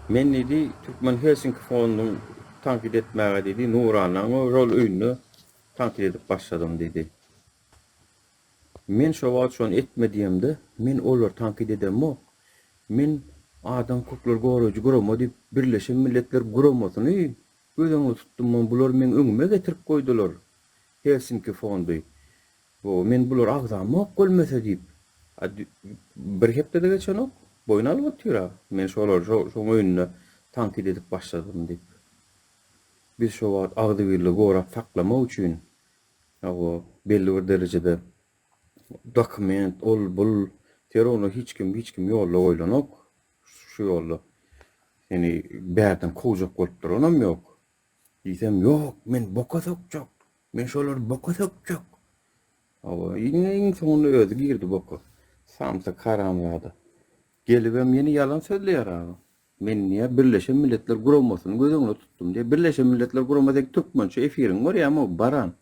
Men dedi Türkmen Helsinki fonunun tankit etmäge dedi Nuran'ın o rol öýünü tankit edip başladım dedi. Men şo wagt şonu etmediýimde men olar tankit edemmo. Men adam koklar goragy gurama diýip Birleşen Milletler guramasyny gözeňe tutdum. Bular men öňüme getirip goýdular. Helsinki fondy. Bu men bular agzama golmese diýip bir hepde geçenok boyun alyp otýar. Men şolar şo öýünü tankit edip başladım diýip. Biz şo wagt agzybirli gora saklamak üçin o belli bir derejede dokument ol bul teronu hiç kim yolla oýlanok şu yolla seni bärden kowjak bolup duranam ýok. Diýsem ýok, men boka sokjak. Men şolar boka sokjak. Awa iň soňunda özü girdi boka. Samsa karamlady. Gelibem ýene ýalan sözleýär aga. Men niýe Birleşen Milletler guramasyny gözeňe tutdum diýe Birleşen Milletler guramasyk Türkmençe efirin var ýa-ma baran.